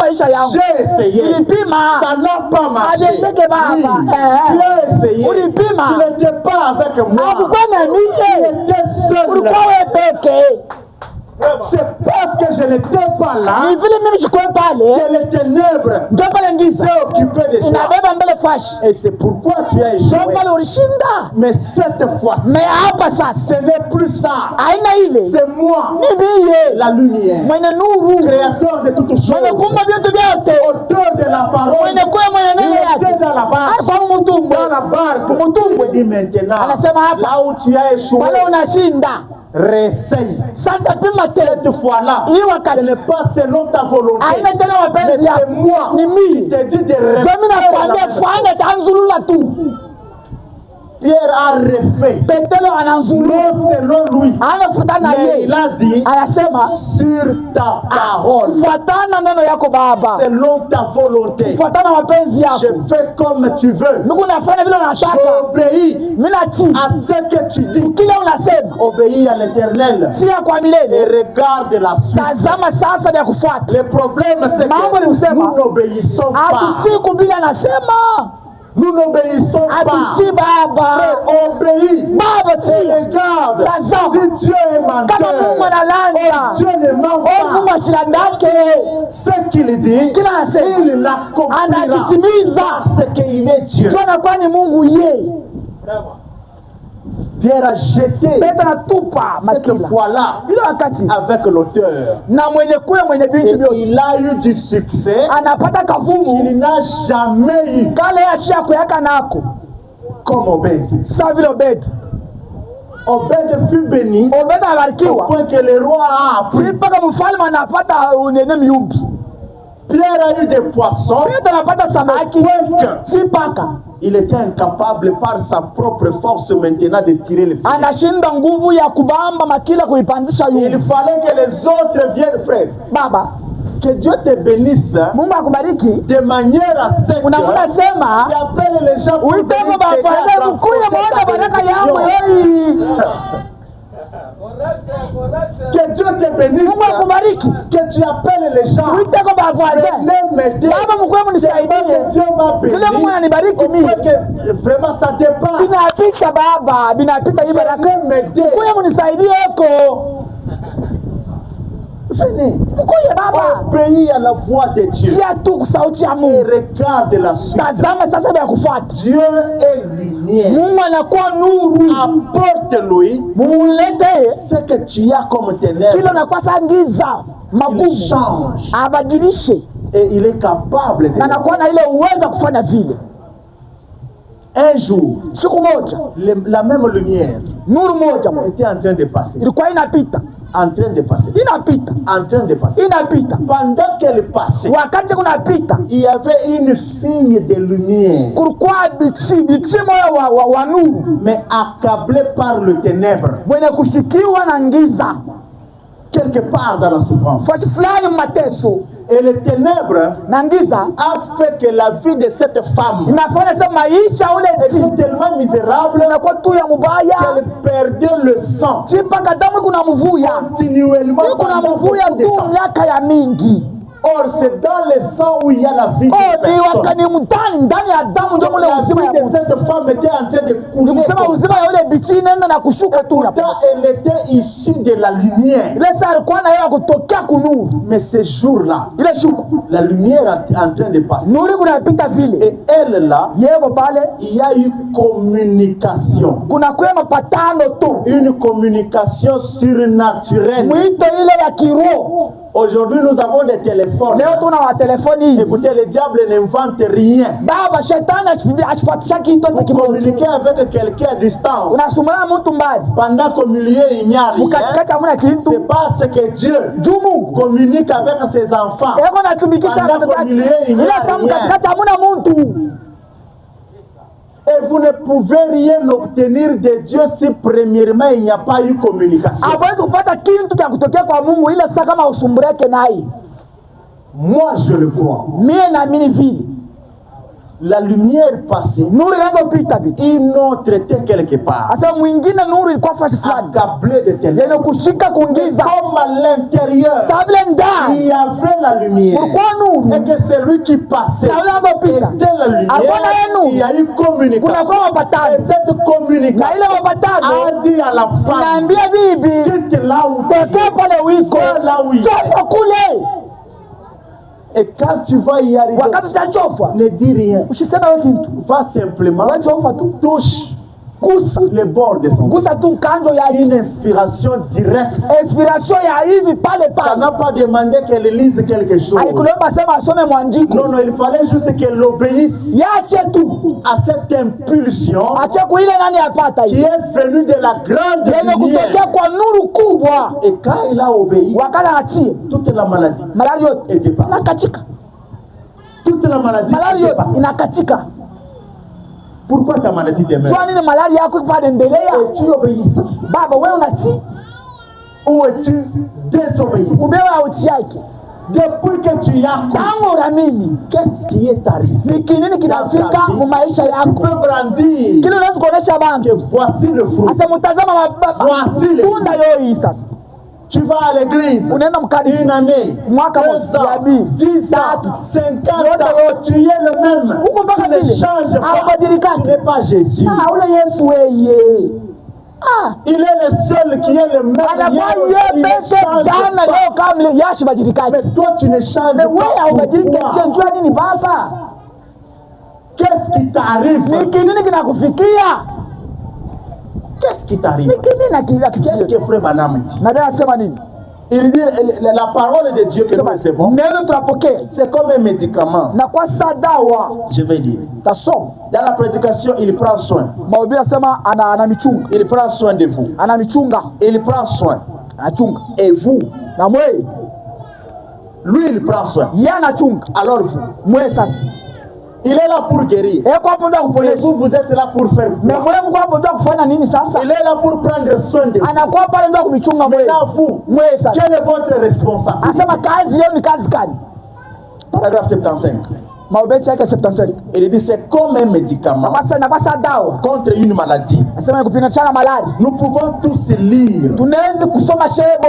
maisha yangu. J'ai essayé. Ulipima. Ça n'a pas marché. Adeteke baba. Oui. Tu as essayé. Ulipima. Tu n'étais pas avec moi. Hakukuwa na Tu mie. étais seul. Ulikuwa wewe peke. C'est parce que je n'étais pas là Ni vile mimi sikuwa pale. que les ténèbres Ndio pale ngiza. s'est occupé de toi. Inabeba mbele fashi. Et c'est pourquoi tu as échoué. Ndio pale ulishinda. Mais cette fois-ci, Mais hapa sasa. ce n'est plus ça. Aina ile. C'est moi, Ni mie. la lumière, Mwenye nuru. créateur de toutes choses, Mwenye kumba vitu vyote. auteur de la parole. Mwenye kuwa mwenye neno Il yake. était dans la barque. Hapa mtumbwe. Dans la barque. Mtumbwe. Il dit maintenant, Anasema hapa. là où tu as échoué, Pale unashinda. réessaye. Sasa pima tena. Cette fois-là, Hii wakati. ce n'est pas selon ta volonté. Aina tena Mais mapenzi yako. c'est moi Ni qui mimi. te dis de Ndio mimi nakwambia refaire. fanya tanzulula tu. Pierre a refait. Petelo ananzulula. Non selon lui. Anafuatana Mais yeye. il a dit Anasema sur ta parole. fuatana neno yako baba. Selon ta volonté. Fuatana mapenzi Je yako. fais comme tu veux. Mungu nafanya vile unataka. J'obéis Mimi natii à ce que tu dis. kile unasema. Obéis à l'Éternel. Tia kwa Et milele. regarde la suite. Tazama sasa vya kufuata. Le problème c'est Mambo ni que kusema. nous n'obéissons pas. Hatutii kubili anasema. Nous n'obéissons pas. Hatutii baba. Frère, obéis. Baba Et tii. regarde. Tazama. Si Dieu est menteur, Kama Mungu analanda. oh, Dieu ne ment Oh Mungu pas. ashindake. Ce qu'il dit, Kila anasema. il l'accomplira. Anakitimiza. Parce qu'il est Dieu. Jua anakuwa ni Mungu yeye. Pierre a jeté Petro anatupa cette makila. fois-là Ile wakati avec l'auteur. na mwenye kule mwenye Et binti vyote il a eu du succès. anapata kavumu Il n'a jamais eu kale yashia kuyaka nako comme Obed. sa vile Obedi. Obed fut béni Obedi au anabarikiwa point que le roi a appris. si mpaka mfalme anapata unene miumbi. Pierre a eu des poissons. Petro anapata samaki si mpaka Il était incapable par sa propre force maintenant de tirer le filet. anashinda nguvu ya kubamba makila kuipandisha Il yumbi. fallait que les autres viennent, frère. Baba Que Dieu te bénisse Mungu akubariki. de manière à ce que Unamuna sema tu appelles les gens pour venir uiteko t'aider à bafanye mkuye transporter muone ta baraka yangu bénédiction. yoi. Que Dieu te bénisse. Mungu akubariki. Que tu appelles les gens. Uiteko bafanye Venez m'aider. baba mkuye Que munisaidie. Dieu m'a béni. Vile Mungu ananibariki mimi. Que vraiment ça dépasse. Binapita baba, binapita hii baraka. Venez m'aider. Mkuye munisaidie huko. Venez. Mkuye baba. Obéis à la voix de Dieu. Tia tu sauti ya Et Mungu. regarde la suite. Tazama sasa vya kufuata. Dieu est lumière. Mungu anakuwa nuru. Apporte-lui Mumulete ce que tu as comme ténèbres. kile nakuwa sangiza Il magumu. change. Abadilishe. Et il est capable de Na nakuwa na ile uwezo kufanya vile. Un jour, Siku moja, la même lumière nuru moja était en train de passer. ilikuwa inapita. En train de passer. Inapita. En train de passer. Inapita. Pendant qu'elle passait, Wakati kunapita, il y avait une fille de lumière, kulikuwa biti moja wa nuru. mais accablée par le ténèbre, Mwenye kushikiwa na ngiza. quelque part dans la souffrance. Fashi fulani mateso. Et le ténèbre Na ngiza a fait que la vie de cette femme inafanya sasa maisha ule était tellement misérable inakuwa tu ya mubaya. qu'elle perdait le sang Chipaka damu kuna mvuya. continuellement Kuna pendant mvuya beaucoup de tu temps. miaka ya mingi. Or, c'est dans le sang où il y a la vie de Oh, ni personne. wakani mtani ndani ya damu ndio mule La uzima vie ya de Mungu. cette femme était en train de couler. Ni kusema uzima ya ule biti nenda na kushuka tu na. Pourtant, elle était issue de la lumière. Ile saa alikuwa na yeye kutokea kunuru. Mais ce jour-là, Ile shuku. la lumière est en train de passer. Nuri kunapita vile. Et elle là, Yego pale il y a eu communication. kuna kuwa mapatano tu. Une communication surnaturelle. Mwito ile ya kiroho. Aujourd'hui, nous avons des téléphones. Leo tuna wa telefoni. Écoutez, le diable n'invente rien. Baba shetani asifuatisha kitu hata Vous kimoja. communiquez avec quelqu'un à distance. Unasumana mtu mbali. Pendant qu'au milieu, il n'y a rien. Mkatikati hamuna kitu. C'est parce que Dieu Juu Mungu. communique avec ses enfants. Eko natumikisha Pendant watoto qu'au wake. milieu, il n'y Ila a saa rien. mkatikati hamuna mtu. Et vous ne pouvez rien obtenir de Dieu si premièrement il n'y a pas eu communication. Hawezi kupata kitu cha kutokea kwa Mungu ila saa kama usumbureke naye. Moi je le crois. Mie naamini vile. la lumière passée, nuru ilianza pita vitu. une autre était quelque part, Asa mwingine nuru ilikuwa fasi fulani accablée de ténèbres. yenye kushika kuingiza. Comme à l'intérieur, Sa vile il ndani y avait la lumière. kulikuwa nuru, Et que celui qui passait na ilianza pita était la lumière. Hakuna yenu. Il y a eu communication. kunakuwa Et mapatano, cette na communication ile mapatano a dit à la femme, naambia bibi quitte là où tu tokea es. pale wiko Va là où il est. chofa kule. Et quand tu vas y arriver, Wakati utachofa ne dis rien. usisema wewe kintu, Va simplement wachofa tu, touche gusa le bord de son. gusa tu kanjo ya Une inspiration directe. inspiration ya hivi pale Ça pale. n'a pas demandé qu'elle lise quelque chose. Haikuliomba sema asome mwandiko, Non, non, il fallait juste qu'elle obéisse yache tu à cette impulsion ache kuile nani apata qui hii est venue de la grande yenye kutokea lumière. kwa nuru kubwa. Et quand il a obéi, Wakati anatie toute la maladie, malari yote était partie. inakatika, Toute la maladie malari était yote partie. inakatika. Pourquoi ta maladie demeure? Jua nini malari yako iko panaendelea? Es-tu obéissant Baba wewe unatii ou es-tu désobéissant? ubewe auti yake Depuis que tu y as cru, tangu unaamini, qu'est-ce qui est arrivé? ni kinini kinafika mu maisha Tu yako, peux brandir kile unaweza kuonesha que bantu voici le fruit. asa mutazama Voici le tunda yo hii. Sasa Tu vas à l'église unaenda une mkanisa année, mwaka 2 moja, ans, ya pili, 10 ans, tatu, 50 yote ans, tu es le même. Uko mpaka Tu ne vile. changes pas. Haubadilikaki. Tu n'es pas Jésus. Ah, ule Yesu weye Il est le seul qui est le même. anakuwa Hier, il ne yepeke change jana pas. leo kama yashi badilikaji. Mais toi, tu ne changes Mais wewe pas. haubadiliki, Pourquoi? njua nini baba? Qu'est-ce qui t'arrive? Ni kinini kinakufikia? Qu'est-ce qui t'arrive? Ni kinini Qu'est-ce nakifikia? que Frère Branham dit? Na Biblia inasema nini? Il dit la parole de Dieu que nous recevons, Neno tunapokea c'est comme un médicament. na kwa sadawa Je vais dire. tasoma. Dans la prédication, il prend soin. Mahubiri anasema ana michunga, Il prend soin de vous. ana michunga, Il prend soin. anachunga. Et vous, Na mwe, lui, il prend soin. yeye anachunga. Alors vous, Mwe sasa. il est là pour guérir. Eko hapo ndio Et kuponesha. vous, vous êtes là pour faire Na quoi? mwe mko hapo ndio kufanya nini sasa? Il est là pour prendre soin de vous. Anakuwa pale ndio kumichunga mwe. Maintenant, vous, Mwe sasa. quelle est votre responsabilité? Anasema kazi yenu ni kazi gani? Paragraphe 75. Mahubiri yake 75. Il dit c'est comme un médicament Basa na basa dawa. contre une maladie. Anasema ni kupinachana malari. Nous pouvons tous lire Tunaweza kusoma shebo